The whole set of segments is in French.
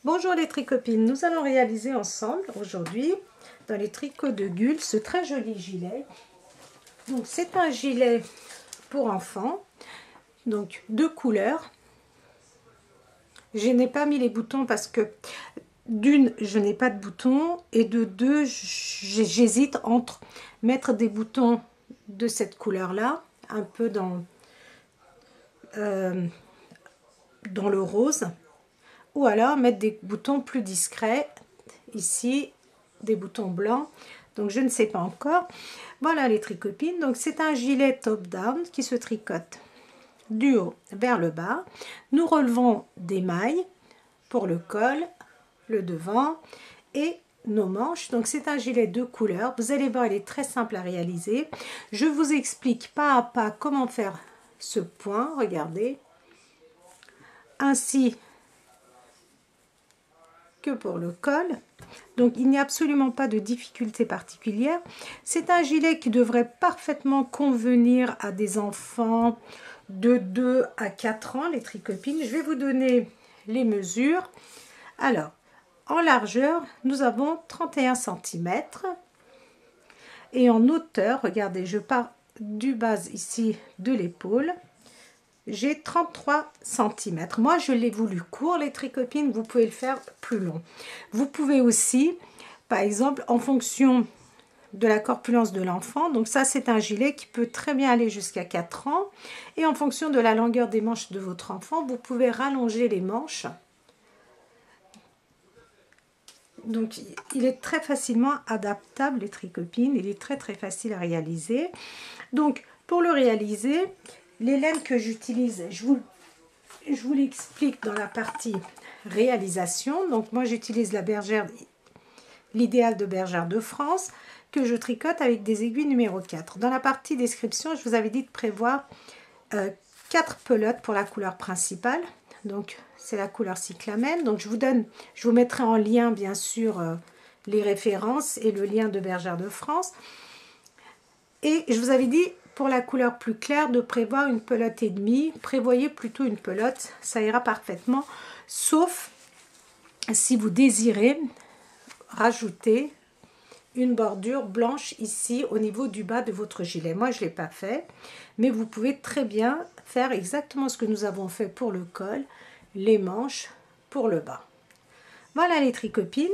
Bonjour les tricopines, nous allons réaliser ensemble aujourd'hui dans les tricots de Gull ce très joli gilet. Donc c'est un gilet pour enfants, donc deux couleurs. Je n'ai pas mis les boutons parce que d'une, je n'ai pas de boutons et de deux, j'hésite entre mettre des boutons de cette couleur là, un peu dans le rose, ou alors mettre des boutons plus discrets, ici des boutons blancs, donc je ne sais pas encore. Voilà les tricopines, donc c'est un gilet top down qui se tricote du haut vers le bas. Nous relevons des mailles pour le col, le devant et nos manches. Donc c'est un gilet de couleur, vous allez voir, il est très simple à réaliser. Je vous explique pas à pas comment faire ce point, regardez, ainsi que pour le col. Donc il n'y a absolument pas de difficulté particulière. C'est un gilet qui devrait parfaitement convenir à des enfants de 2 à 4 ans, les tricopines. Je vais vous donner les mesures. Alors, en largeur, nous avons 31 cm. Et en hauteur, regardez, je pars du bas ici de l'épaule. J'ai 33 cm. Moi, je l'ai voulu court, les tricopines. Vous pouvez le faire plus long. Vous pouvez aussi, par exemple, en fonction de la corpulence de l'enfant. Donc ça, c'est un gilet qui peut très bien aller jusqu'à 4 ans. Et en fonction de la longueur des manches de votre enfant, vous pouvez rallonger les manches. Donc, il est très facilement adaptable, les tricopines. Il est très, très facile à réaliser. Donc, pour le réaliser, les laines que j'utilise, je vous l'explique dans la partie réalisation. Donc moi j'utilise la bergère, l'idéal de Bergère de France, que je tricote avec des aiguilles numéro 4. Dans la partie description, je vous avais dit de prévoir 4 pelotes pour la couleur principale. Donc c'est la couleur cyclamen. Donc je vous mettrai en lien bien sûr les références et le lien de Bergère de France. Et je vous avais dit, pour la couleur plus claire, de prévoir une pelote et demie. Prévoyez plutôt une pelote, ça ira parfaitement, sauf si vous désirez rajouter une bordure blanche ici au niveau du bas de votre gilet. Moi je ne l'ai pas fait, mais vous pouvez très bien faire exactement ce que nous avons fait pour le col, les manches pour le bas. Voilà les tricopines.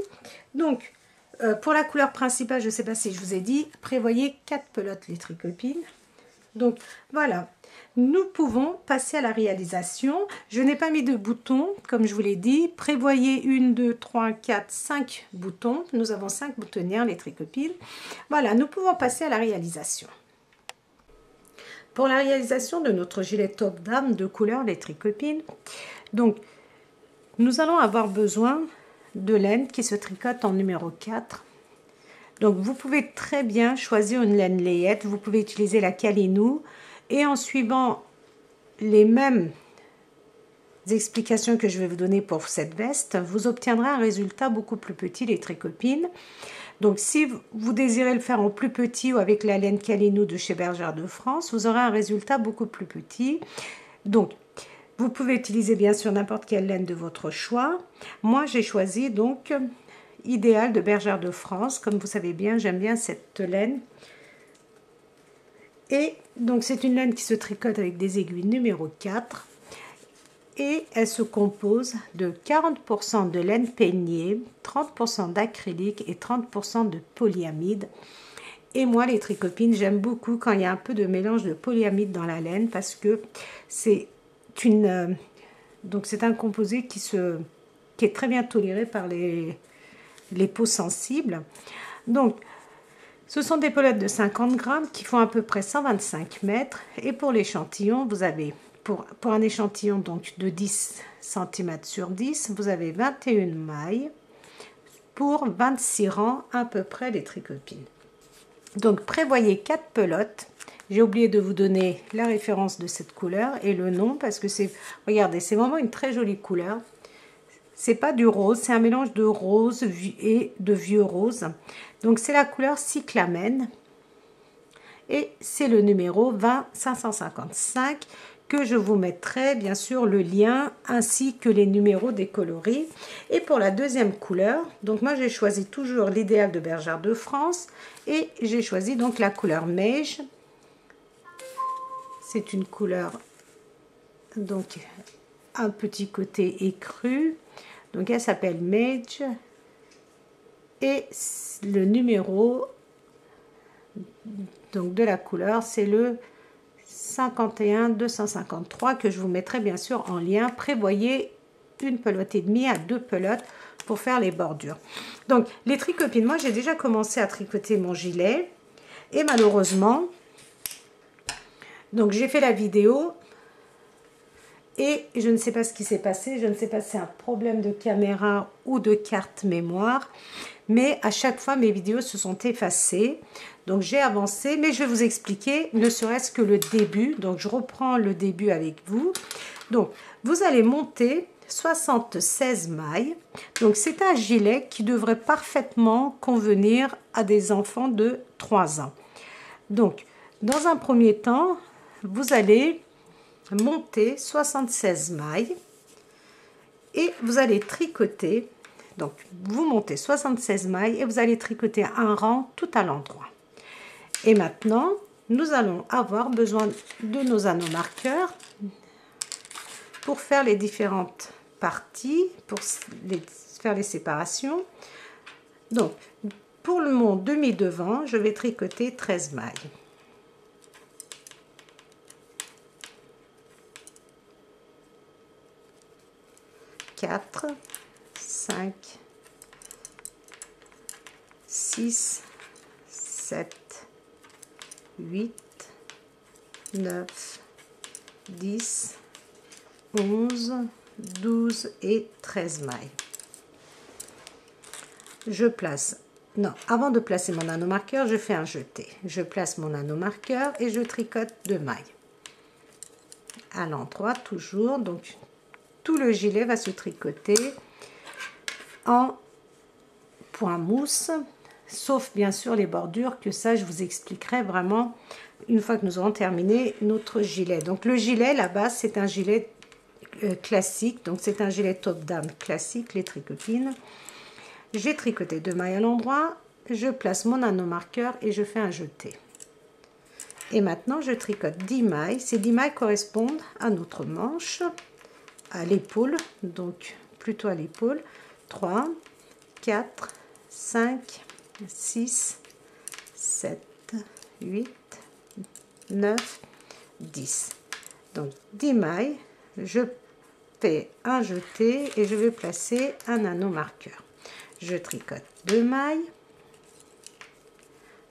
Donc pour la couleur principale, je ne sais pas si je vous ai dit, prévoyez 4 pelotes les tricopines. Donc voilà, nous pouvons passer à la réalisation. Je n'ai pas mis de boutons, comme je vous l'ai dit. Prévoyez 1, 2, 3, 4, 5 boutons. Nous avons 5 boutonnières, les tricopines. Voilà, nous pouvons passer à la réalisation. Pour la réalisation de notre gilet top dame de couleur, les tricopines, donc nous allons avoir besoin de laine qui se tricote en numéro 4. Donc vous pouvez très bien choisir une laine layette, vous pouvez utiliser la Calinou et en suivant les mêmes explications que je vais vous donner pour cette veste, vous obtiendrez un résultat beaucoup plus petit, les tricopines. Donc si vous désirez le faire en plus petit ou avec la laine Calinou de chez Bergère de France, vous aurez un résultat beaucoup plus petit. Donc vous pouvez utiliser bien sûr n'importe quelle laine de votre choix. Moi j'ai choisi donc idéal de Bergère de France. Comme vous savez bien, j'aime bien cette laine. Et donc c'est une laine qui se tricote avec des aiguilles numéro 4. Et elle se compose de 40% de laine peignée, 30% d'acrylique et 30% de polyamide. Et moi, les tricopines, j'aime beaucoup quand il y a un peu de mélange de polyamide dans la laine parce que c'est un composé qui est très bien toléré par les peaux sensibles. Donc ce sont des pelotes de 50 grammes qui font à peu près 125 mètres. Et pour l'échantillon, vous avez pour un échantillon donc de 10 cm sur 10, vous avez 21 mailles pour 26 rangs à peu près, les tricopines. Donc prévoyez 4 pelotes. J'ai oublié de vous donner la référence de cette couleur et le nom parce que regardez, c'est vraiment une très jolie couleur. C'est pas du rose, c'est un mélange de rose et de vieux rose. Donc c'est la couleur cyclamen et c'est le numéro 20 555 que je vous mettrai bien sûr le lien ainsi que les numéros des coloris. Et pour la deuxième couleur, donc moi j'ai choisi toujours l'idéal de Bergère de France et j'ai choisi donc la couleur Meige. C'est une couleur donc un petit côté écru, donc elle s'appelle Meige et le numéro donc de la couleur c'est le 51 253 que je vous mettrai bien sûr en lien. Prévoyez une pelote et demie à 2 pelotes pour faire les bordures. Donc les tricopines, moi j'ai déjà commencé à tricoter mon gilet et malheureusement donc j'ai fait la vidéo et je ne sais pas ce qui s'est passé, je ne sais pas si c'est un problème de caméra ou de carte mémoire, mais à chaque fois mes vidéos se sont effacées. Donc j'ai avancé, mais je vais vous expliquer ne serait-ce que le début. Donc je reprends le début avec vous. Donc vous allez monter 76 mailles. Donc c'est un gilet qui devrait parfaitement convenir à des enfants de 3 ans. Donc dans un premier temps, vous allez monter 76 mailles et vous allez tricoter. Donc vous montez 76 mailles et vous allez tricoter un rang tout à l'endroit. Et maintenant nous allons avoir besoin de nos anneaux marqueurs pour faire les différentes parties, pour faire les séparations. Donc pour mon demi devant, je vais tricoter 13 mailles. 4, 5, 6, 7, 8, 9, 10, 11, 12 et 13 mailles. Je place, non, avant de placer mon anneau marqueur, je fais un jeté. Je place mon anneau marqueur et je tricote 2 mailles. À l'endroit toujours, donc tout le gilet va se tricoter en point mousse, sauf bien sûr les bordures, que ça je vous expliquerai vraiment une fois que nous aurons terminé notre gilet. Donc le gilet là-bas c'est un gilet classique, donc c'est un gilet top-down classique, les tricopines. J'ai tricoté 2 mailles à l'endroit, je place mon anneau marqueur et je fais un jeté. Et maintenant je tricote 10 mailles, ces 10 mailles correspondent à notre manche, à l'épaule, donc plutôt à l'épaule. 3, 4, 5, 6, 7, 8, 9, 10. Donc 10 mailles, je fais un jeté et je vais placer un anneau marqueur. Je tricote 2 mailles,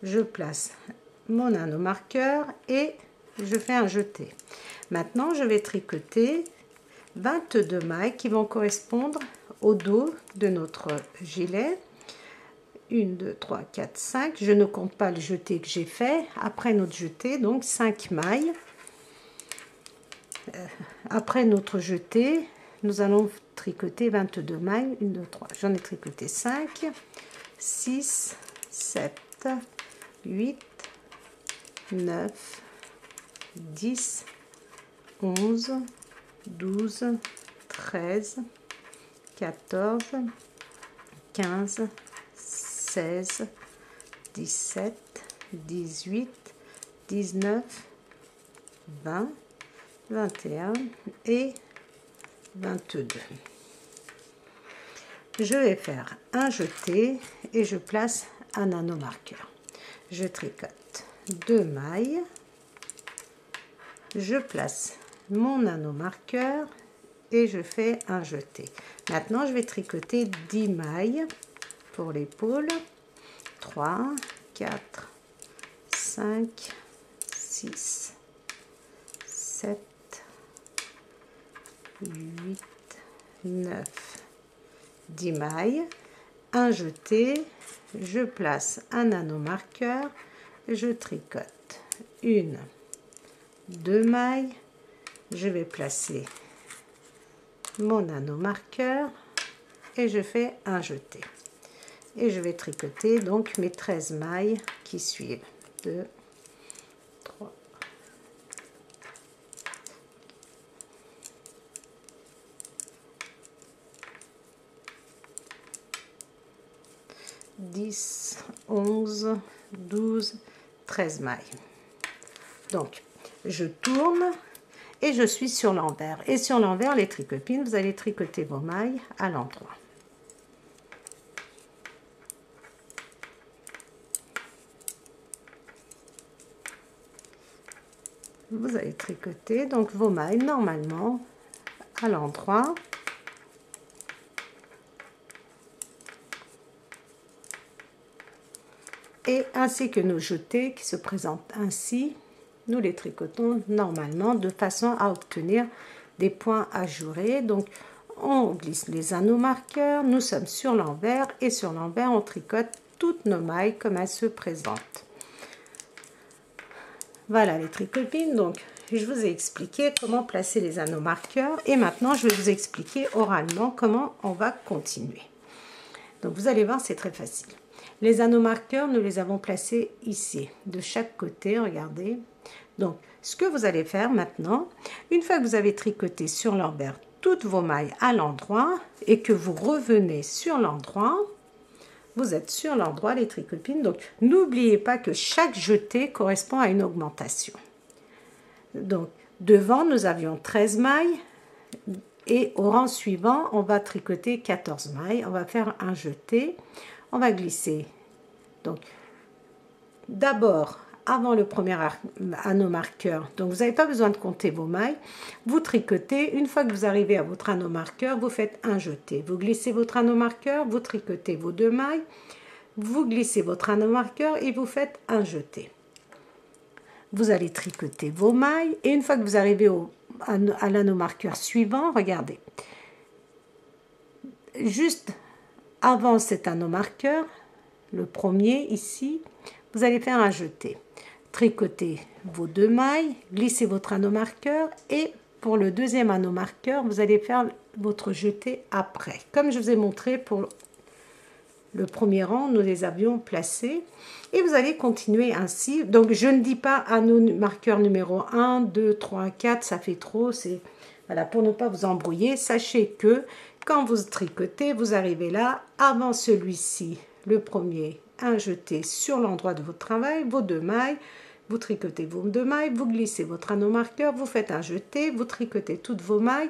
je place mon anneau marqueur et je fais un jeté. Maintenant je vais tricoter 22 mailles qui vont correspondre au dos de notre gilet. 1, 2, 3, 4, 5. Je ne compte pas le jeté que j'ai fait. Après notre jeté, donc 5 mailles. Après notre jeté, nous allons tricoter 22 mailles. 1, 2, 3. J'en ai tricoté 5, 6, 7, 8, 9, 10, 11, 12, 13, 14, 15, 16, 17, 18, 19, 20, 21 et 22. Je vais faire un jeté et je place un anneau marqueur. Je tricote 2 mailles, je place mon anneau marqueur et je fais un jeté. Maintenant je vais tricoter 10 mailles pour l'épaule. 3, 4, 5, 6, 7, 8, 9, 10 mailles, un jeté, je place un anneau marqueur, je tricote 1, 2 mailles, je vais placer mon anneau marqueur et je fais un jeté. Et je vais tricoter donc mes 13 mailles qui suivent. 2, 3, 10, 11, 12, 13 mailles. Donc, je tourne et je suis sur l'envers. Et sur l'envers, les tricopines, vous allez tricoter vos mailles à l'endroit. Vous allez tricoter donc vos mailles normalement à l'endroit. Et ainsi que nos jetés qui se présentent ainsi, nous les tricotons normalement de façon à obtenir des points ajourés. Donc on glisse les anneaux marqueurs, nous sommes sur l'envers et sur l'envers on tricote toutes nos mailles comme elles se présentent. Voilà les tricopines, donc je vous ai expliqué comment placer les anneaux marqueurs et maintenant je vais vous expliquer oralement comment on va continuer. Donc vous allez voir, c'est très facile. Les anneaux marqueurs, nous les avons placés ici, de chaque côté, regardez. Donc, ce que vous allez faire maintenant, une fois que vous avez tricoté sur l'envers toutes vos mailles à l'endroit et que vous revenez sur l'endroit, vous êtes sur l'endroit les tricopines. Donc, n'oubliez pas que chaque jeté correspond à une augmentation. Donc, devant, nous avions 13 mailles et au rang suivant, on va tricoter 14 mailles. On va faire un jeté. On va glisser. Donc, d'abord, avant le premier anneau marqueur, donc vous n'avez pas besoin de compter vos mailles, vous tricotez. Une fois que vous arrivez à votre anneau marqueur, vous faites un jeté. Vous glissez votre anneau marqueur, vous tricotez vos 2 mailles, vous glissez votre anneau marqueur et vous faites un jeté. Vous allez tricoter vos mailles et une fois que vous arrivez à l'anneau marqueur suivant, regardez, juste avant cet anneau marqueur, le premier ici, vous allez faire un jeté. Tricotez vos 2 mailles, glissez votre anneau marqueur et pour le deuxième anneau marqueur, vous allez faire votre jeté après. Comme je vous ai montré pour le premier rang, nous les avions placés et vous allez continuer ainsi. Donc je ne dis pas anneau marqueur numéro 1, 2, 3, 4, ça fait trop, c'est voilà, pour ne pas vous embrouiller. Sachez que quand vous tricotez, vous arrivez là, avant celui-ci, le premier, un jeté sur l'endroit de votre travail, vos 2 mailles, vous tricotez vos 2 mailles, vous glissez votre anneau marqueur, vous faites un jeté, vous tricotez toutes vos mailles.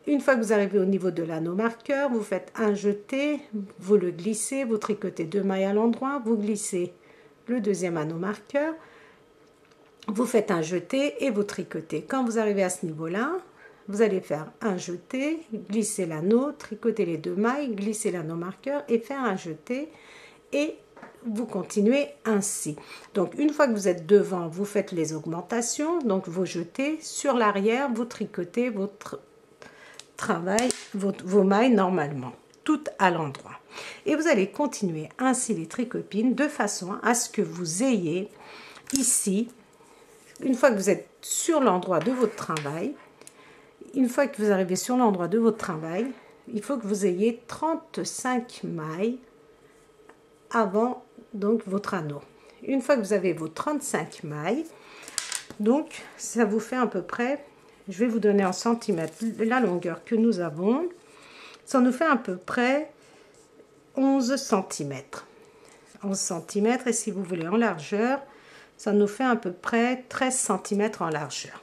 Une fois que vous arrivez au niveau de l'anneau marqueur, vous faites un jeté, vous le glissez, vous tricotez 2 mailles à l'endroit, vous glissez le deuxième anneau marqueur, vous faites un jeté et vous tricotez. Quand vous arrivez à ce niveau-là, vous allez faire un jeté, glisser l'anneau, tricoter les 2 mailles, glisser l'anneau marqueur et faire un jeté et vous continuez ainsi. Donc une fois que vous êtes devant, vous faites les augmentations, donc vos jetés. Sur l'arrière, vous tricotez votre travail, vos mailles normalement, toutes à l'endroit. Et vous allez continuer ainsi les tricopines de façon à ce que vous ayez ici, une fois que vous êtes sur l'endroit de votre travail, une fois que vous arrivez sur l'endroit de votre travail, il faut que vous ayez 35 mailles avant donc votre anneau. Une fois que vous avez vos 35 mailles, donc ça vous fait à peu près, je vais vous donner en centimètres la longueur que nous avons, ça nous fait à peu près 11 cm. 11 cm et si vous voulez en largeur, ça nous fait à peu près 13 cm en largeur.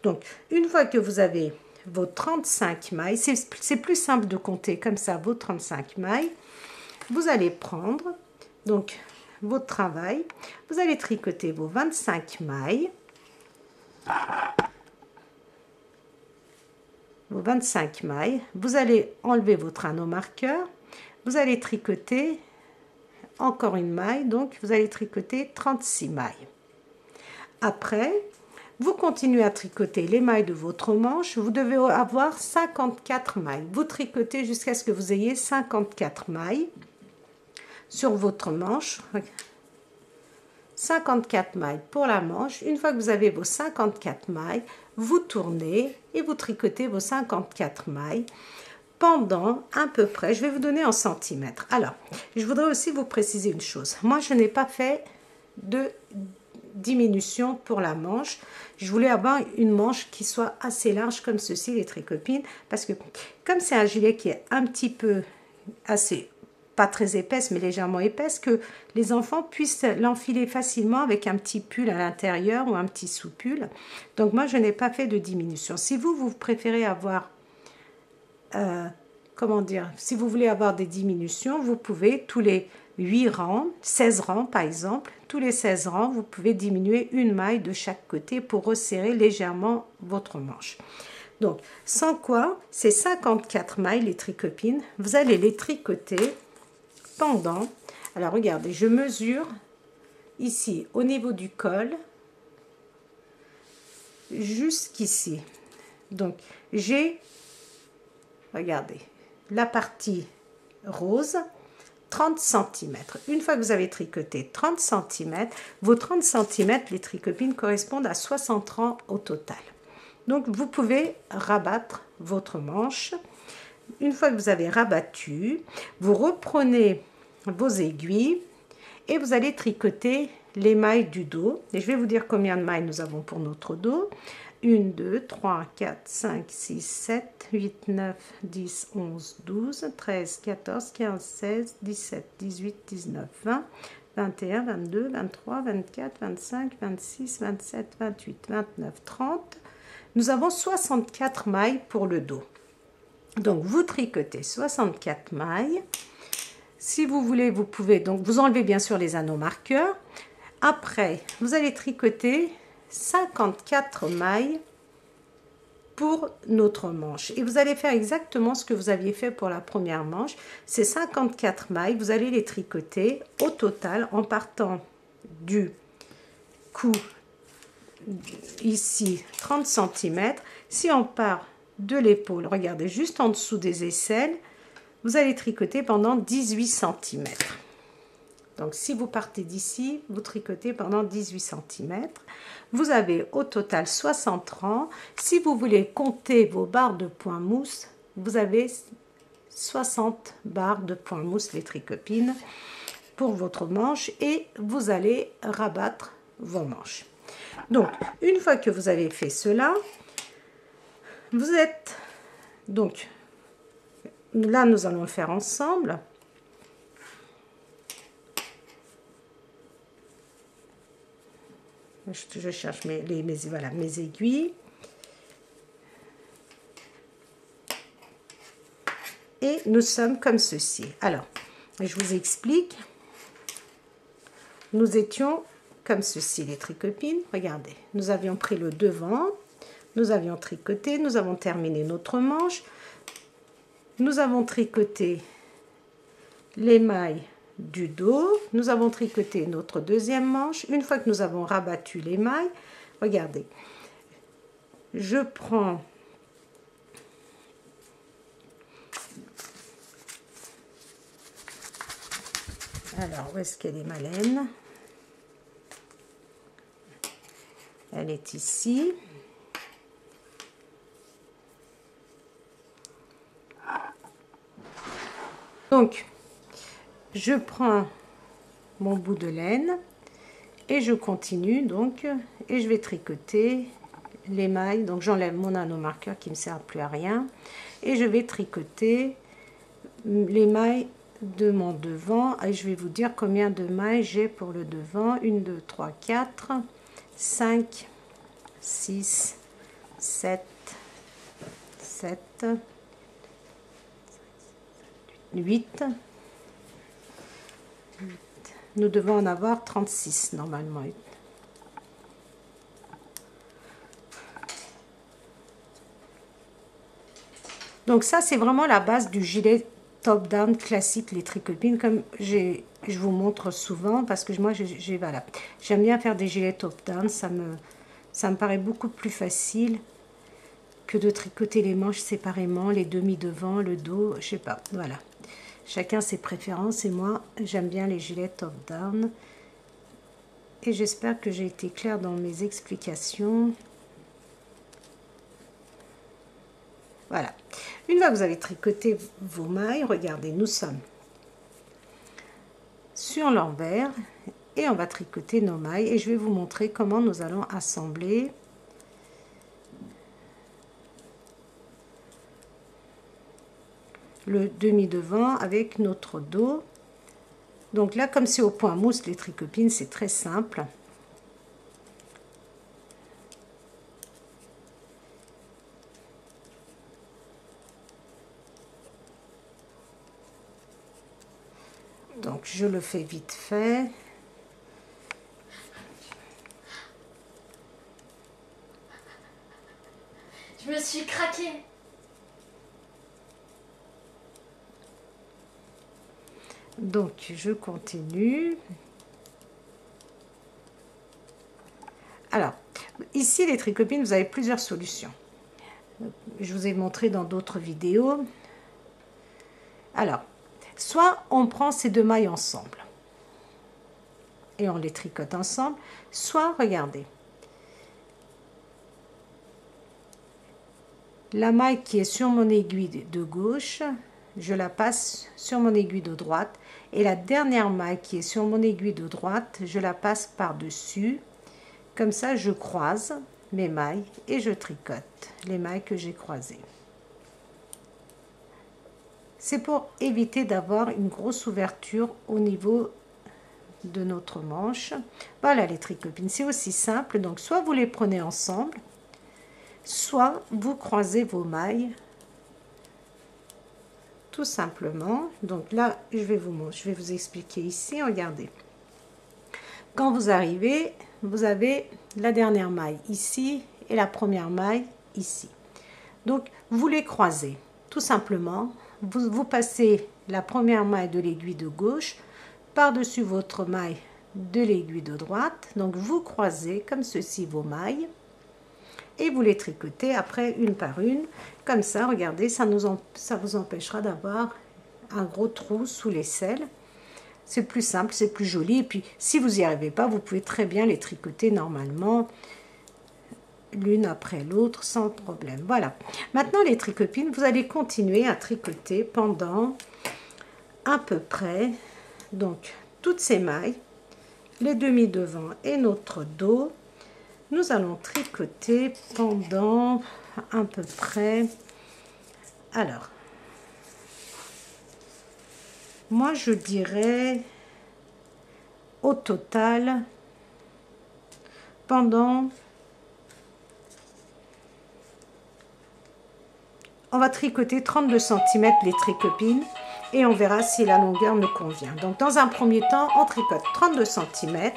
Donc une fois que vous avez vos 35 mailles, c'est plus simple de compter comme ça vos 35 mailles, vous allez prendre donc votre travail, vous allez tricoter vos 25 mailles, vous allez enlever votre anneau marqueur, vous allez tricoter encore une maille, donc vous allez tricoter 36 mailles. Après, vous continuez à tricoter les mailles de votre manche, vous devez avoir 54 mailles. Vous tricotez jusqu'à ce que vous ayez 54 mailles sur votre manche. 54 mailles pour la manche. Une fois que vous avez vos 54 mailles, vous tournez et vous tricotez vos 54 mailles pendant à peu près, je vais vous donner en centimètres. Alors, je voudrais aussi vous préciser une chose. Moi, je n'ai pas fait de diminution pour la manche. Je voulais avoir une manche qui soit assez large comme ceci, les tricopines, parce que comme c'est un gilet qui est un petit peu assez pas très épaisse, mais légèrement épaisse, que les enfants puissent l'enfiler facilement avec un petit pull à l'intérieur ou un petit sous-pull. Donc moi, je n'ai pas fait de diminution. Si vous préférez avoir, comment dire, si vous voulez avoir des diminutions, vous pouvez tous les 8 rangs, 16 rangs par exemple, tous les 16 rangs, vous pouvez diminuer une maille de chaque côté pour resserrer légèrement votre manche. Donc, sans quoi, c'est 54 mailles, les tricopines. Vous allez les tricoter pendant... Alors, regardez, je mesure ici, au niveau du col, jusqu'ici. Donc, j'ai, regardez, la partie rose, 30 cm. Une fois que vous avez tricoté 30 cm, vos 30 cm, les tricopines, correspondent à 60 rangs au total. Donc, vous pouvez rabattre votre manche. Une fois que vous avez rabattu, vous reprenez vos aiguilles et vous allez tricoter les mailles du dos. Et je vais vous dire combien de mailles nous avons pour notre dos. 1, 2, 3, 4, 5, 6, 7, 8, 9, 10, 11, 12, 13, 14, 15, 16, 17, 18, 19, 20, 21, 22, 23, 24, 25, 26, 27, 28, 29, 30. Nous avons 64 mailles pour le dos. Donc, vous tricotez 64 mailles. Si vous voulez, vous pouvez, donc vous enlevez bien sûr les anneaux marqueurs. Après, vous allez tricoter 54 mailles pour notre manche. Et vous allez faire exactement ce que vous aviez fait pour la première manche. Ces 54 mailles, vous allez les tricoter au total en partant du cou ici 30 cm. Si on part de l'épaule, regardez, juste en dessous des aisselles, vous allez tricoter pendant 18 cm. Donc si vous partez d'ici, vous tricotez pendant 18 cm. Vous avez au total 60 rangs. Si vous voulez compter vos barres de point mousse, vous avez 60 barres de point mousse, les tricopines, pour votre manche, et vous allez rabattre vos manches. Donc, une fois que vous avez fait cela, vous êtes... Donc, là, nous allons le faire ensemble. Je cherche mes aiguilles. Et nous sommes comme ceci. Alors, je vous explique. Nous étions comme ceci, les tricopines. Regardez, nous avions pris le devant, nous avions tricoté, nous avons terminé notre manche, nous avons tricoté les mailles du dos, nous avons tricoté notre deuxième manche. Une fois que nous avons rabattu les mailles, regardez, je prends alors où est-ce qu'elle est, ma laine? Elle est ici. Donc, je prends mon bout de laine et je continue donc, et je vais tricoter les mailles. Donc, j'enlève mon anneau marqueur qui ne me sert plus à rien et je vais tricoter les mailles de mon devant. Et je vais vous dire combien de mailles j'ai pour le devant. 1, 2, 3, 4, 5, 6, 7, 7, 8. Nous devons en avoir 36 normalement. Donc ça, c'est vraiment la base du gilet top-down classique, les tricopines, comme je vous montre souvent, parce que moi, voilà, j'aime bien faire des gilets top-down, ça me paraît beaucoup plus facile que de tricoter les manches séparément, les demi devant, le dos, je sais pas, voilà. Chacun ses préférences et moi, j'aime bien les gilets top-down. Et j'espère que j'ai été claire dans mes explications. Voilà. Une fois que vous avez tricoté vos mailles, regardez, nous sommes sur l'envers et on va tricoter nos mailles. Et je vais vous montrer comment nous allons assembler le demi devant avec notre dos. Donc là, comme c'est au point mousse, les tricopines, c'est très simple. Donc je le fais vite fait. Je me suis craquée. Donc je continue. Alors, ici les tricopines, vous avez plusieurs solutions. Je vous ai montré dans d'autres vidéos. Alors, soit on prend ces deux mailles ensemble et on les tricote ensemble, soit, regardez, la maille qui est sur mon aiguille de gauche, je la passe sur mon aiguille de droite, et la dernière maille qui est sur mon aiguille de droite, je la passe par-dessus. Comme ça, je croise mes mailles et je tricote les mailles que j'ai croisées. C'est pour éviter d'avoir une grosse ouverture au niveau de notre manche. Voilà les tricopines, c'est aussi simple. Donc soit vous les prenez ensemble, soit vous croisez vos mailles tout simplement. Donc là, je vais vous expliquer ici. Regardez, quand vous arrivez, vous avez la dernière maille ici et la première maille ici. Donc vous les croisez tout simplement. Vous passez la première maille de l'aiguille de gauche par-dessus votre maille de l'aiguille de droite. Donc vous croisez comme ceci vos mailles et vous les tricotez après une par une. Comme ça, regardez, ça vous empêchera d'avoir un gros trou sous l'aisselle. C'est plus simple, c'est plus joli. Et puis si vous n'y arrivez pas, vous pouvez très bien les tricoter normalement l'une après l'autre sans problème. Voilà. Maintenant les tricopines, vous allez continuer à tricoter pendant à peu près donc toutes ces mailles, les demi devant et notre dos. Nous allons tricoter pendant à peu près, alors moi je dirais au total pendant, on va tricoter 32 cm les tricopines et on verra si la longueur me convient. Donc dans un premier temps, on tricote 32 cm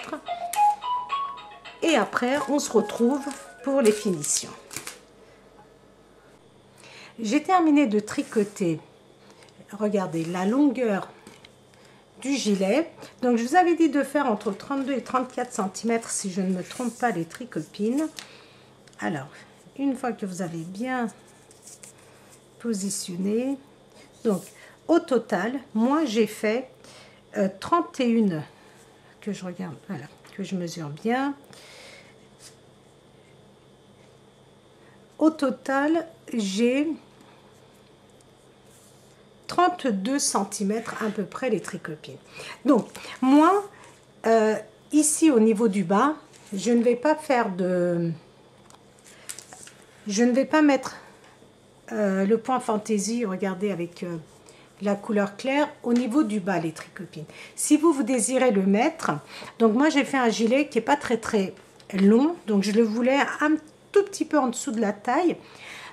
et après on se retrouve pour les finitions. J'ai terminé de tricoter, regardez, la longueur du gilet. Donc je vous avais dit de faire entre 32 et 34 cm si je ne me trompe pas les tricopines. Alors, une fois que vous avez bien positionné, donc au total, moi j'ai fait 31, que je regarde, voilà, que je mesure bien. Au total, j'ai 32 cm à peu près les tricopines. Donc, moi, ici au niveau du bas, je ne vais pas faire de... Je ne vais pas mettre le point fantaisie, regardez, avec la couleur claire au niveau du bas, les tricopines. Si vous désirez le mettre, donc moi j'ai fait un gilet qui n'est pas très long, donc je le voulais un tout petit peu en dessous de la taille.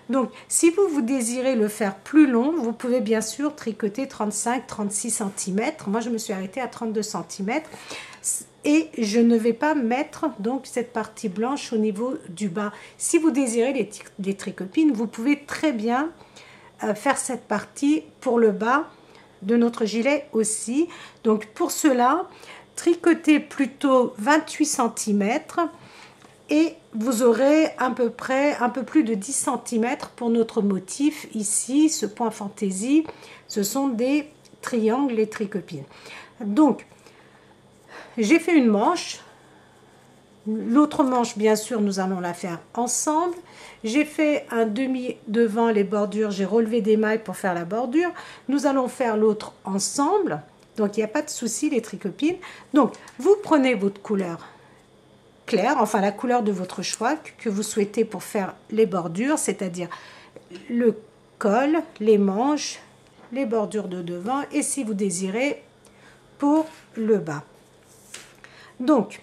Donc si vous désirez le faire plus long, vous pouvez bien sûr tricoter 35-36 cm. Moi je me suis arrêtée à 32 cm et je ne vais pas mettre donc cette partie blanche au niveau du bas. Si vous désirez les tricopines, vous pouvez très bien faire cette partie pour le bas de notre gilet aussi. Donc pour cela, tricotez plutôt 28 cm et vous aurez à peu près un peu plus de 10 cm pour notre motif ici. Ce point fantaisie, ce sont des triangles, les tricopines. Donc j'ai fait une manche. L'autre manche, bien sûr, nous allons la faire ensemble. J'ai fait un demi devant les bordures, j'ai relevé des mailles pour faire la bordure. Nous allons faire l'autre ensemble, donc il n'y a pas de souci les tricopines. Donc vous prenez votre couleur claire, enfin la couleur de votre choix que vous souhaitez pour faire les bordures, c'est-à-dire le col, les manches, les bordures de devant et si vous désirez pour le bas. Donc,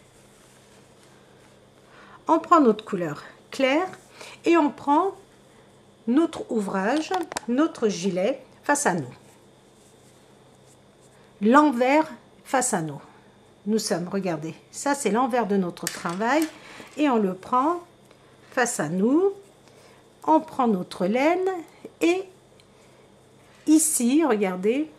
on prend notre couleur claire et on prend notre ouvrage, notre gilet face à nous. L'envers face à nous. Nous sommes, regardez, ça c'est l'envers de notre travail et on le prend face à nous. On prend notre laine et ici, regardez,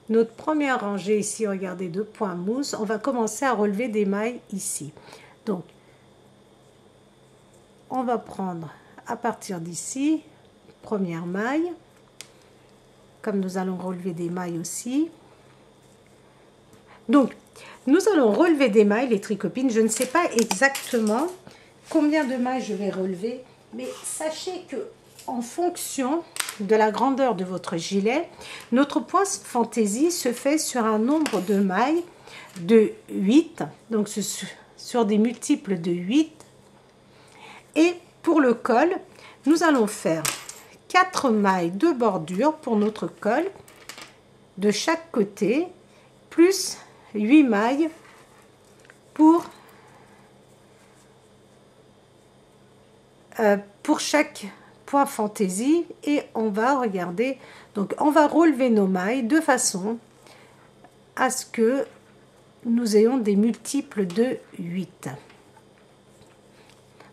notre première rangée ici, regardez, de points mousse, on va commencer à relever des mailles ici. Donc, on va prendre à partir d'ici, première maille, comme nous allons relever des mailles aussi. Donc, nous allons relever des mailles, les tricopines. Je ne sais pas exactement combien de mailles je vais relever, mais sachez que en fonction de la grandeur de votre gilet, notre point fantaisie se fait sur un nombre de mailles de 8, donc sur des multiples de 8. Et pour le col, nous allons faire 4 mailles de bordure pour notre col de chaque côté, plus 8 mailles pour chaque point fantaisie. Et on va regarder, donc on va relever nos mailles de façon à ce que nous ayons des multiples de 8.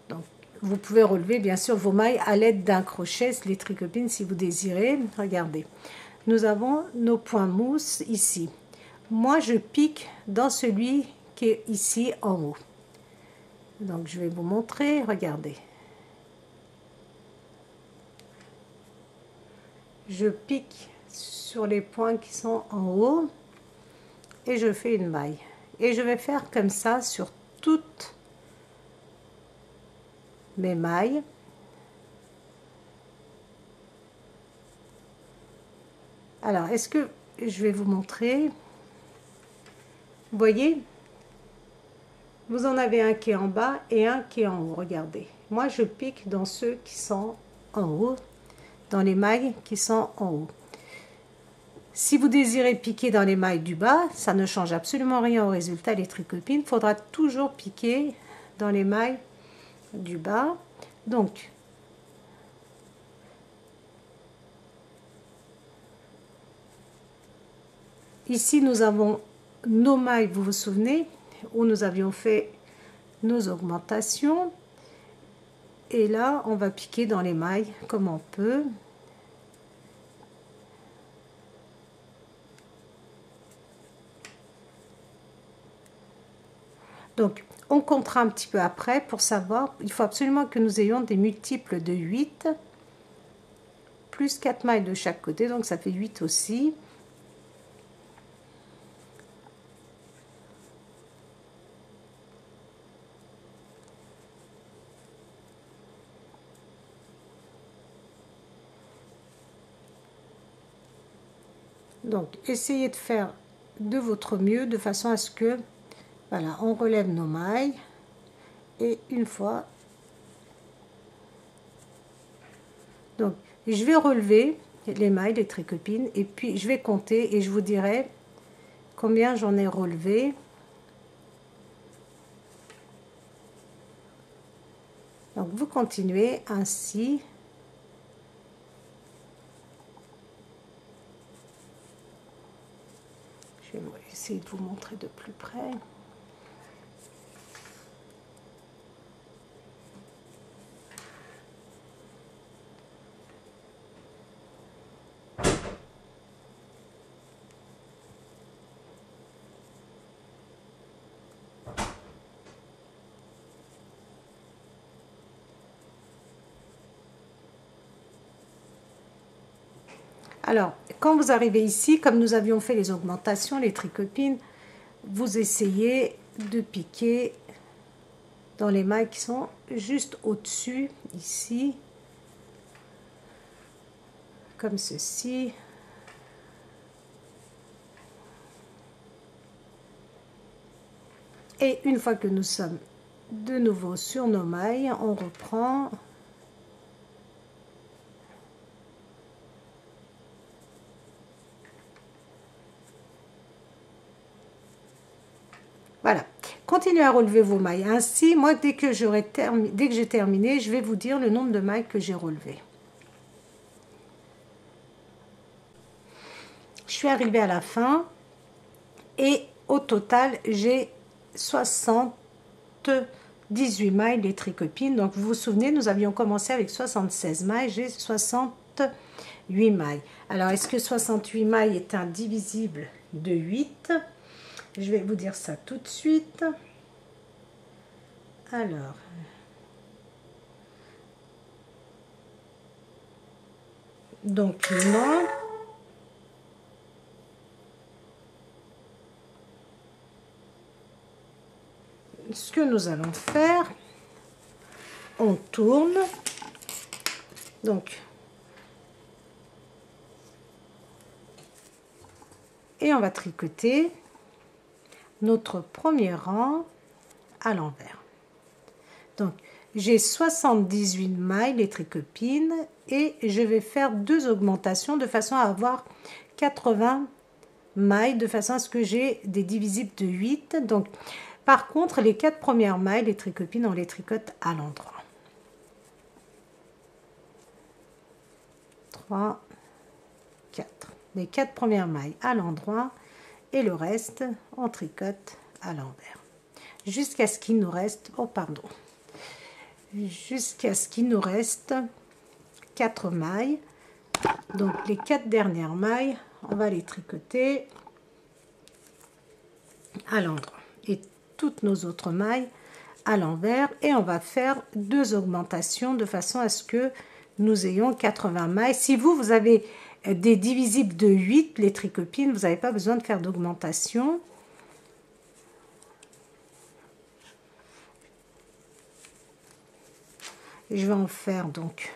Donc vous pouvez relever bien sûr vos mailles à l'aide d'un crochet, les tricopines, si vous désirez. Regardez, nous avons nos points mousse ici. Moi je pique dans celui qui est ici en haut. Donc je vais vous montrer, regardez. Je pique sur les points qui sont en haut et je fais une maille. Et je vais faire comme ça sur toutes mes mailles. Alors, est-ce que je vais vous montrer? Vous voyez, vous en avez un qui est en bas et un qui est en haut. Regardez, moi je pique dans ceux qui sont en haut, dans les mailles qui sont en haut. Si vous désirez piquer dans les mailles du bas, ça ne change absolument rien au résultat, les tricopines. Il faudra toujours piquer dans les mailles du bas. Donc, ici nous avons nos mailles, vous vous souvenez, où nous avions fait nos augmentations. Et là, on va piquer dans les mailles comme on peut. Donc, on comptera un petit peu après pour savoir, il faut absolument que nous ayons des multiples de 8, plus 4 mailles de chaque côté, donc ça fait 8 aussi. Donc, essayez de faire de votre mieux de façon à ce que, voilà, on relève nos mailles et une fois, donc je vais relever les mailles, les tricopines, et puis je vais compter et je vous dirai combien j'en ai relevé. Donc vous continuez ainsi. Je vais essayer de vous montrer de plus près. Alors, quand vous arrivez ici, comme nous avions fait les augmentations, les tricopines, vous essayez de piquer dans les mailles qui sont juste au-dessus, ici, comme ceci. Et une fois que nous sommes de nouveau sur nos mailles, on reprend. continuez à relever vos mailles. Ainsi, moi, dès que j'ai terminé, je vais vous dire le nombre de mailles que j'ai relevées. Je suis arrivée à la fin et au total, j'ai 78 mailles les tricopines. Donc, vous vous souvenez, nous avions commencé avec 76 mailles, j'ai 68 mailles. Alors, est-ce que 68 mailles est indivisible de 8? Je vais vous dire ça tout de suite. Alors, donc non. Ce que nous allons faire, on tourne. Donc, et on va tricoter notre premier rang à l'envers. Donc, j'ai 78 mailles les tricopines et je vais faire 2 augmentations de façon à avoir 80 mailles, de façon à ce que j'ai des divisibles de 8. Donc, par contre, les 4 premières mailles, les tricopines, on les tricote à l'endroit. 3, 4. Les 4 premières mailles à l'endroit et le reste, on tricote à l'envers. Jusqu'à ce qu'il nous reste, jusqu'à ce qu'il nous reste 4 mailles. Donc les 4 dernières mailles, on va les tricoter à l'endroit et toutes nos autres mailles à l'envers, et on va faire 2 augmentations de façon à ce que nous ayons 80 mailles. Si vous avez des divisibles de 8, les tricopines, vous n'avez pas besoin de faire d'augmentation. Je vais en faire donc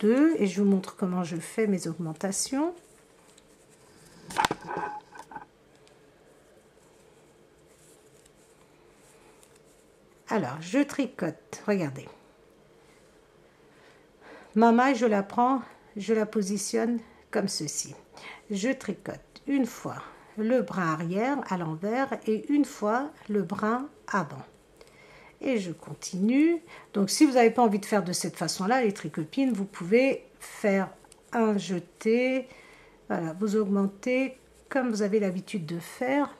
2 et je vous montre comment je fais mes augmentations. Alors, je tricote, regardez. Ma maille, je la prends, je la positionne comme ceci. Je tricote une fois le brin arrière à l'envers et une fois le brin avant. Et je continue. Donc, si vous n'avez pas envie de faire de cette façon-là, les tricopines, vous pouvez faire un jeté. Voilà, vous augmentez comme vous avez l'habitude de faire.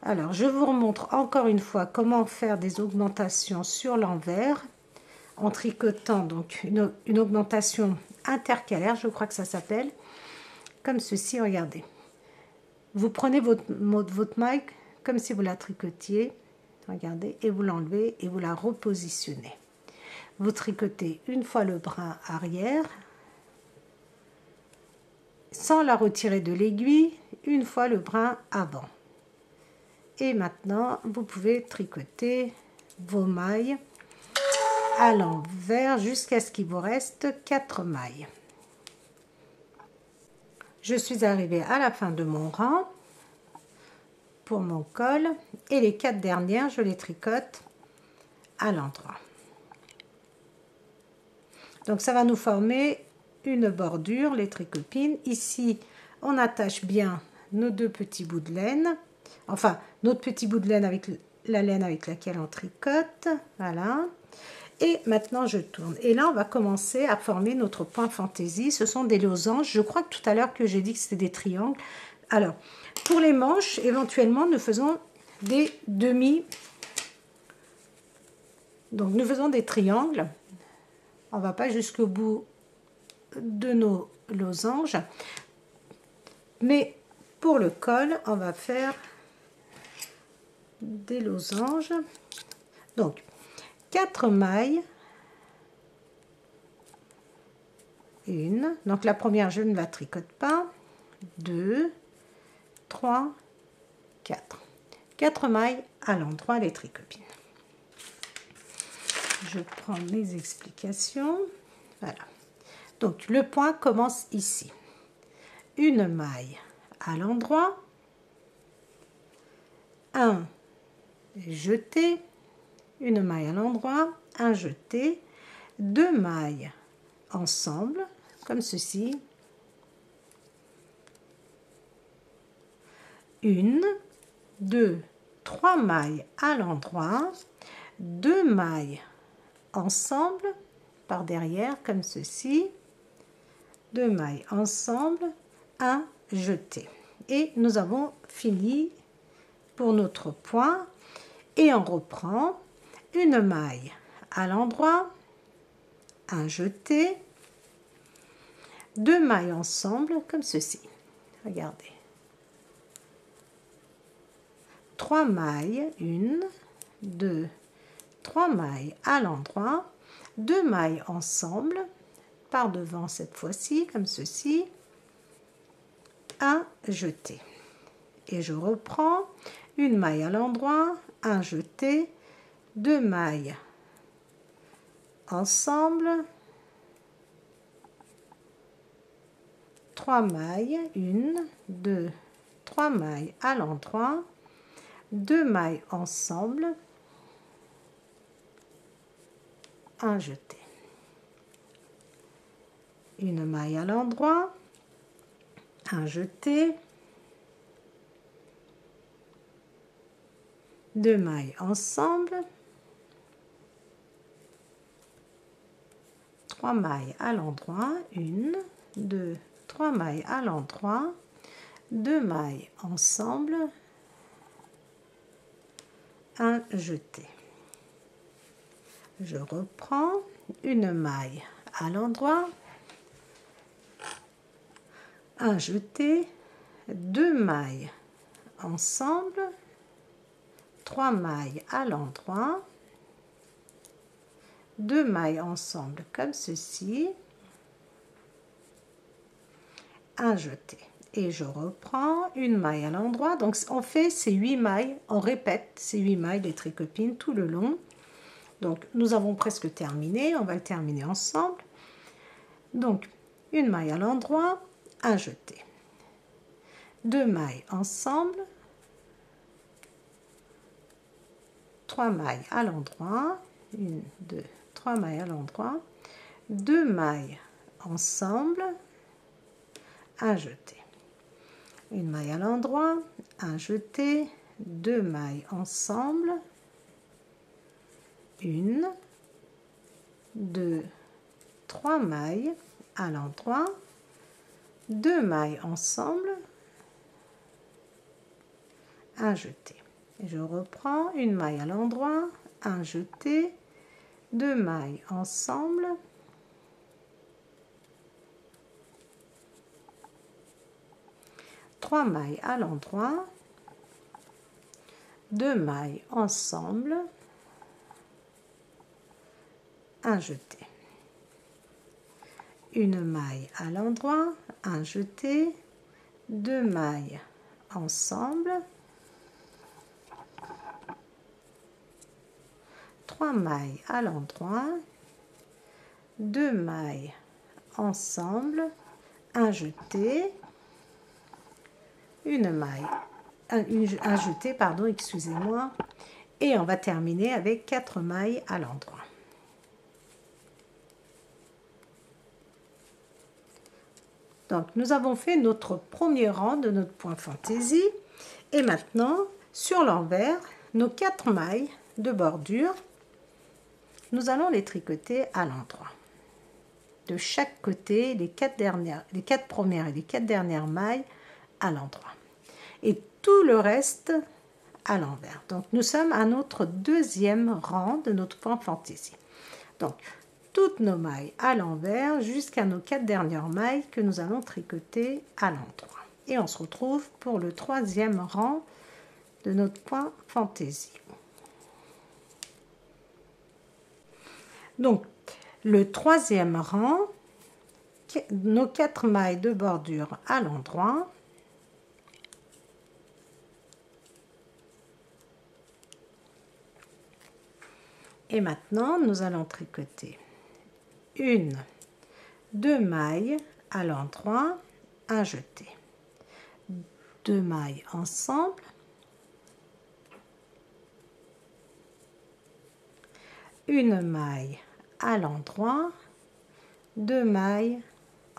Alors, je vous remontre encore une fois comment faire des augmentations sur l'envers en tricotant donc une augmentation intercalaire, je crois que ça s'appelle, comme ceci, regardez. Vous prenez votre maille comme si vous la tricotiez, regardez, et vous l'enlevez et vous la repositionnez. Vous tricotez une fois le brin arrière, sans la retirer de l'aiguille, une fois le brin avant. Et maintenant, vous pouvez tricoter vos mailles à l'envers jusqu'à ce qu'il vous reste 4 mailles. Je suis arrivée à la fin de mon rang pour mon col et les 4 dernières, je les tricote à l'endroit. Donc ça va nous former une bordure, les tricopines. Ici, on attache bien nos 2 petits bouts de laine. Enfin, notre petit bout de laine avec la laine avec laquelle on tricote. Voilà. Et maintenant, je tourne. Et là, on va commencer à former notre point fantaisie. Ce sont des losanges. Je crois que tout à l'heure que j'ai dit que c'était des triangles. Alors, pour les manches, éventuellement, nous faisons des demi. Donc, nous faisons des triangles. On ne va pas jusqu'au bout de nos losanges. Mais pour le col, on va faire des losanges. Donc 4 mailles, une, donc la première je ne la tricote pas, 2, 3, 4 mailles à l'endroit les tricopines. Je prends mes explications. Voilà, donc le point commence ici, une maille à l'endroit, un jeté, une maille à l'endroit, un jeté, 2 mailles ensemble comme ceci, 1, 2, 3 mailles à l'endroit, 2 mailles ensemble par derrière comme ceci, 2 mailles ensemble, 1 jeté. Et nous avons fini pour notre point et on reprend une maille à l'endroit, 1 jeté, 2 mailles ensemble comme ceci. Regardez. 3 mailles, 1, 2, 3 mailles à l'endroit, 2 mailles ensemble, par devant cette fois-ci, comme ceci, 1 jeté. Et je reprends une maille à l'endroit, 1 jeté, 2 mailles ensemble, 3 mailles, 1, 2, 3 mailles à l'endroit, 2 mailles ensemble, 1 jeté. Une maille à l'endroit, 1 jeté, 2 mailles ensemble, 3 mailles à l'endroit, 1, 2, 3 mailles à l'endroit, 2 mailles ensemble, 1 jeté. Je reprends une maille à l'endroit, 1 jeté, 2 mailles ensemble, 3 mailles à l'endroit, 2 mailles ensemble comme ceci, 1 jeté. Et je reprends une maille à l'endroit. Donc on fait ces 8 mailles, on répète ces 8 mailles des tricopines tout le long. Donc nous avons presque terminé, on va le terminer ensemble. Donc une maille à l'endroit, 1 jeté, 2 mailles ensemble, 3 mailles à l'endroit, 1, 2, 3 mailles à l'endroit, 2 mailles ensemble, 1 jeté, une maille à l'endroit, 1 jeté, 2 mailles ensemble, 1, 2, 3 mailles à l'endroit, 2 mailles ensemble, 1 jeté. Et je reprends une maille à l'endroit, 1 jeté, 2 mailles ensemble, 3 mailles à l'endroit, 2 mailles ensemble, 1 jeté. Une maille à l'endroit, 1 jeté, 2 mailles ensemble, 3 mailles à l'endroit, 2 mailles ensemble, 1 jeté, une maille, un jeté, pardon, excusez-moi, et on va terminer avec 4 mailles à l'endroit. Donc nous avons fait notre premier rang de notre point fantaisie et maintenant sur l'envers, nos 4 mailles de bordure, nous allons les tricoter à l'endroit. De chaque côté, les 4 premières et les 4 dernières mailles à l'endroit. Et tout le reste à l'envers. Donc nous sommes à notre deuxième rang de notre point fantaisie. Donc toutes nos mailles à l'envers jusqu'à nos 4 dernières mailles que nous allons tricoter à l'endroit. Et on se retrouve pour le troisième rang de notre point fantaisie. Donc le troisième rang, nos 4 mailles de bordure à l'endroit. Et maintenant, nous allons tricoter 1, 2 mailles à l'endroit, 1 jeté, 2 mailles ensemble, une maille à l'endroit, 2 mailles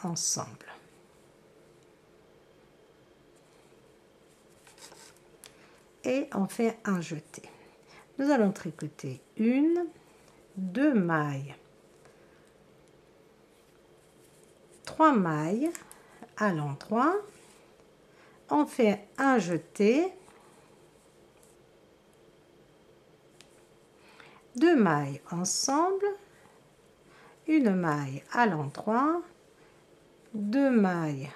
ensemble. et on fait un jeté. Nous allons tricoter 1, 2 mailles, 3 mailles à l'endroit, on fait un jeté, 2 mailles ensemble, une maille à l'endroit, 2 mailles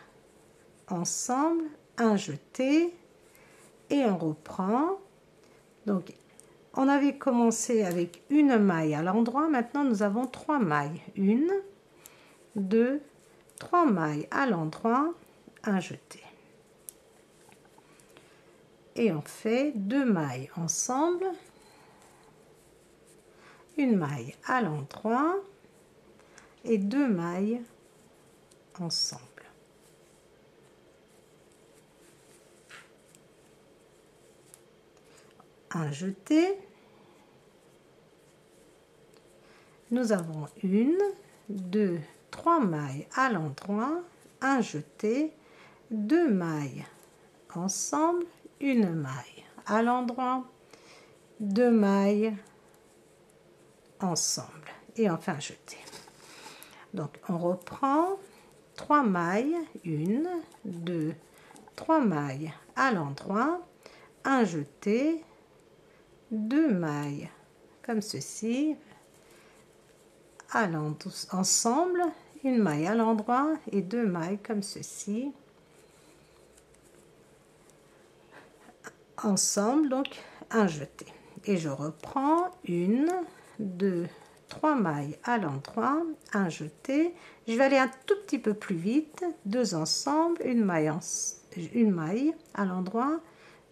ensemble, un jeté et on reprend. Donc on avait commencé avec une maille à l'endroit, maintenant nous avons 3 mailles, 1, 2, 3 mailles à l'endroit, un jeté. Et on fait 2 mailles ensemble, une maille à l'endroit et 2 mailles ensemble. Un jeté. Nous avons 1, 2, 3 mailles à l'endroit, un jeté, 2 mailles ensemble, une maille à l'endroit, 2 mailles ensemble et enfin jeté. Donc on reprend 3 mailles, 1, 2, 3 mailles à l'endroit, un jeté, 2 mailles comme ceci à ensemble, une maille à l'endroit et 2 mailles comme ceci ensemble, donc un jeté. Et je reprends 1, 2, 3 mailles à l'endroit, un jeté. Je vais aller un tout petit peu plus vite, 2 ensemble, une maille à l'endroit,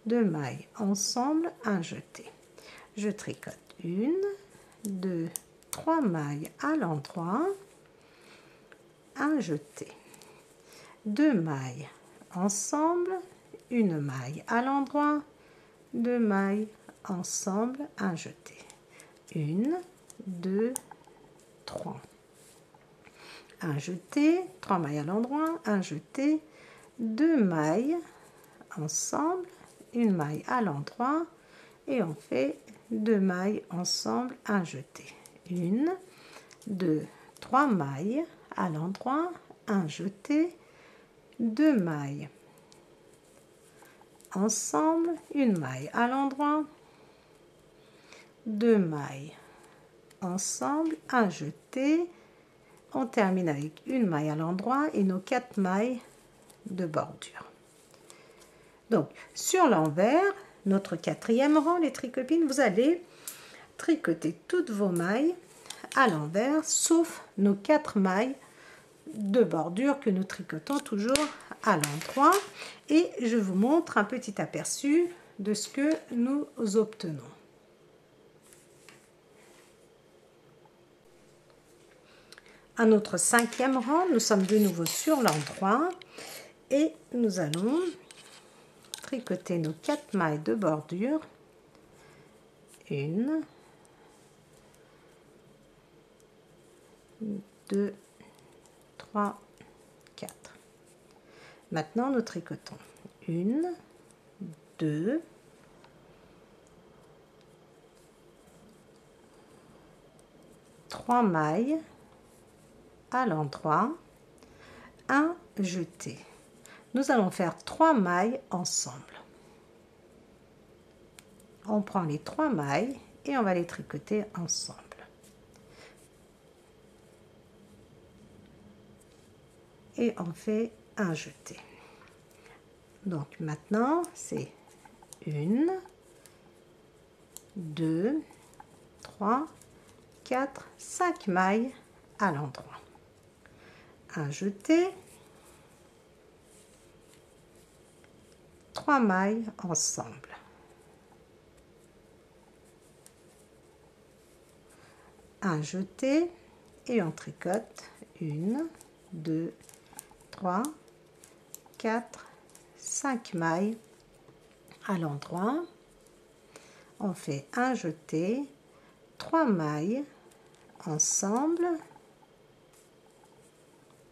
2 mailles ensemble, un jeté. Je tricote 1, 2, 3 mailles à l'endroit, un jeté, 2 mailles ensemble, une maille à l'endroit, 2 mailles ensemble, un jeté, 1, 2, 3, un jeté, 3 mailles à l'endroit, un jeté, 2 mailles ensemble, une maille à l'endroit et on fait 2 mailles ensemble, un jeté, 1, 2, 3 mailles à l'endroit, un jeté, 2 mailles ensemble, une maille à l'endroit, 2 mailles ensemble, un jeté. On termine avec une maille à l'endroit et nos 4 mailles de bordure. Donc sur l'envers, notre 4e rang, les tricopines, vous allez tricoter toutes vos mailles à l'envers, sauf nos 4 mailles de bordure que nous tricotons toujours à l'endroit. Et je vous montre un petit aperçu de ce que nous obtenons. À notre 5e rang, nous sommes de nouveau sur l'endroit et nous allons tricoter nos 4 mailles de bordure. 1, 2, 3, 4. Maintenant, nous tricotons 1, 2, 3 mailles à l'endroit, un jeté. Nous allons faire 3 mailles ensemble. On prend les 3 mailles et on va les tricoter ensemble. Et on fait un jeté. Donc maintenant, c'est 1, 2, 3, 4, 5 mailles à l'endroit. Un jeté, 3 mailles ensemble. Un jeté et on tricote 1, 2, 3, 4, 5 mailles à l'endroit. On fait un jeté, 3 mailles ensemble,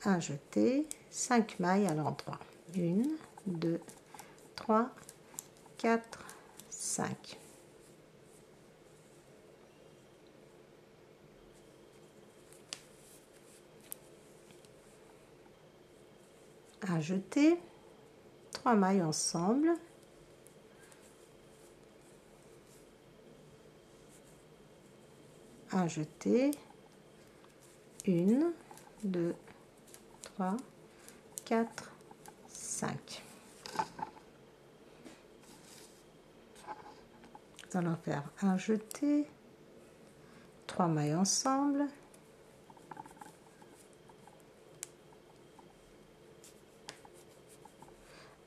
un jeté, 5 mailles à l'endroit. 1, 2, 3, 4, 5. Un jeté, 3 mailles ensemble, un jeté, 1, 2, 3, 4, 5. Nous allons faire un jeté, 3 mailles ensemble,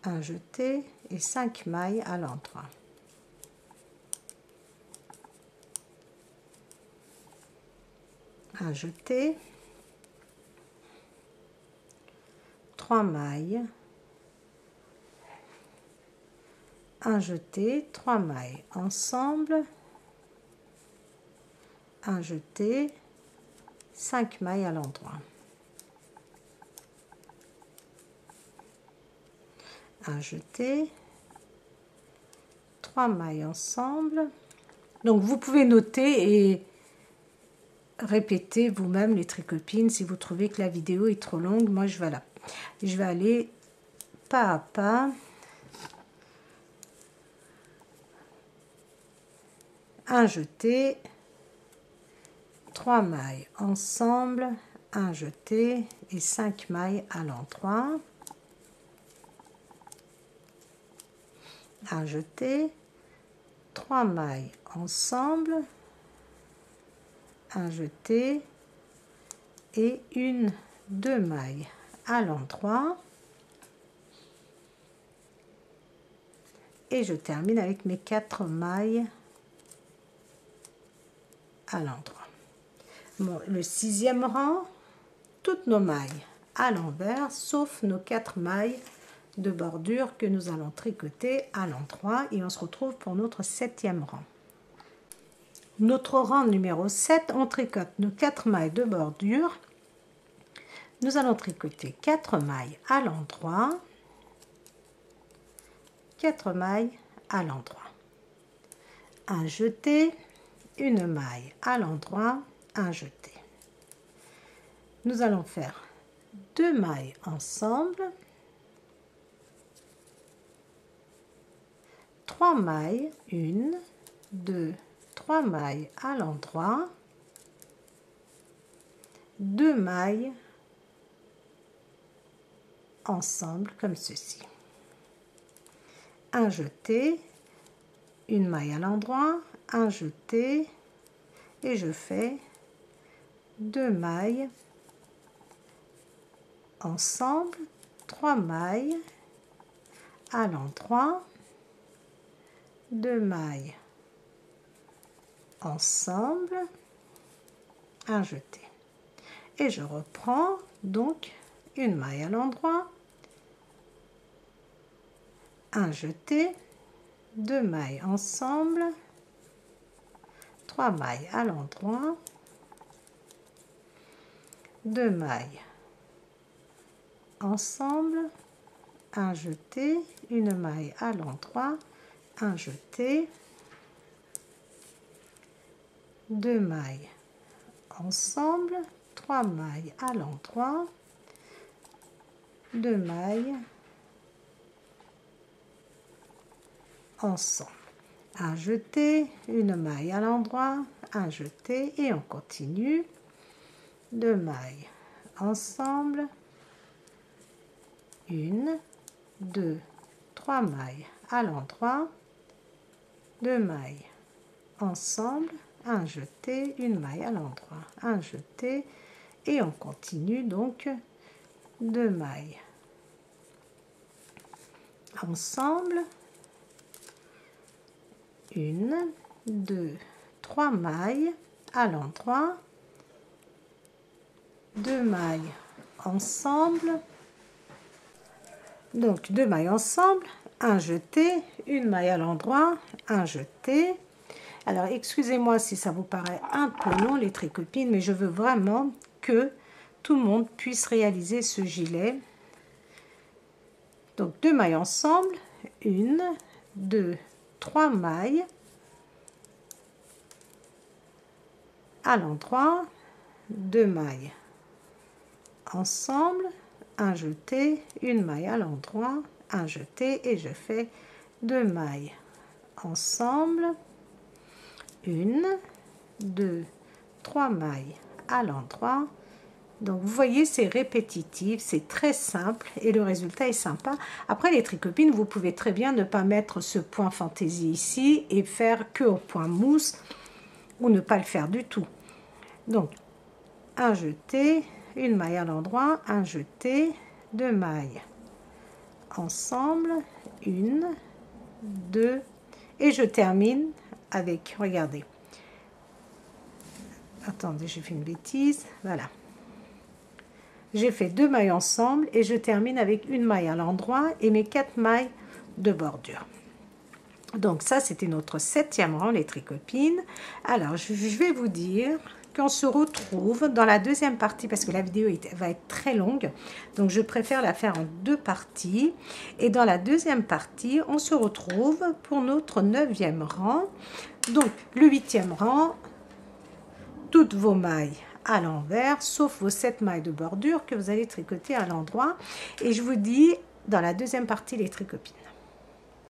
un jeté et 5 mailles à l'endroit. Un jeté, 3 mailles, un jeté, 3 mailles ensemble, un jeté, 5 mailles à l'endroit. Un jeté, 3 mailles ensemble. Donc vous pouvez noter et répéter vous-même les tricopines si vous trouvez que la vidéo est trop longue. Moi je vais aller pas à pas. Un jeté, 3 mailles ensemble, un jeté et 5 mailles à l'endroit. Un jeté, 3 mailles ensemble, un jeté et 2 mailles à l'endroit, et je termine avec mes 4 mailles à l'endroit. Bon, le 6e rang, toutes nos mailles à l'envers sauf nos 4 mailles de bordure que nous allons tricoter à l'endroit, et on se retrouve pour notre 7e rang. Notre rang numéro 7, on tricote nos 4 mailles de bordure. Nous allons tricoter 4 mailles à l'endroit, 4 mailles à l'endroit, un jeté, 1 maille à l'endroit, un jeté. Nous allons faire 2 mailles ensemble, 3 mailles, 1, 2, 3 mailles à l'endroit, 2 mailles ensemble comme ceci, un jeté, 1 maille à l'endroit, un jeté, et je fais 2 mailles ensemble, 3 mailles à l'endroit, 2 mailles ensemble, un jeté, et je reprends donc 1 maille à l'endroit, un jeté, 2 mailles ensemble, 3 mailles à l'endroit, 2 mailles ensemble, un jeté, 1 maille à l'endroit, un jeté, 2 mailles ensemble, 3 mailles à l'endroit, 2 mailles ensemble, un jeté, 1 maille à l'endroit, un jeté, et on continue, 2 mailles ensemble, 1, 2, 3 mailles à l'endroit, 2 mailles ensemble, un jeté, 1 maille à l'endroit, un jeté, et on continue donc 2 mailles ensemble, 1, 2, 3 mailles à l'endroit, 2 mailles ensemble, donc 2 mailles ensemble, un jeté, 1 maille à l'endroit, un jeté. Alors excusez-moi si ça vous paraît un peu long les tricopines, mais je veux vraiment que tout le monde puisse réaliser ce gilet. Donc 2 mailles ensemble, 1, 2, 3 mailles à l'endroit, 2 mailles ensemble, un jeté, une maille à l'endroit, un jeté et je fais 2 mailles ensemble, 1, 2, 3 mailles à l'endroit. Donc vous voyez, c'est répétitif, c'est très simple et le résultat est sympa. Après les tricopines, vous pouvez très bien ne pas mettre ce point fantaisie ici et faire que au point mousse ou ne pas le faire du tout. Donc un jeté, une maille à l'endroit, un jeté, 2 mailles ensemble, 1, 2 et je termine avec, regardez, attendez, j'ai fait une bêtise, voilà. J'ai fait 2 mailles ensemble et je termine avec une maille à l'endroit et mes 4 mailles de bordure. Donc ça, c'était notre 7e rang, les tricopines. Alors, je vais vous dire qu'on se retrouve dans la deuxième partie parce que la vidéo va être très longue. Donc, je préfère la faire en 2 parties. Et dans la deuxième partie, on se retrouve pour notre 9e rang. Donc, le 8e rang, toutes vos mailles à l'envers, sauf vos 7 mailles de bordure que vous allez tricoter à l'endroit. Et je vous dis dans la deuxième partie les tricopines.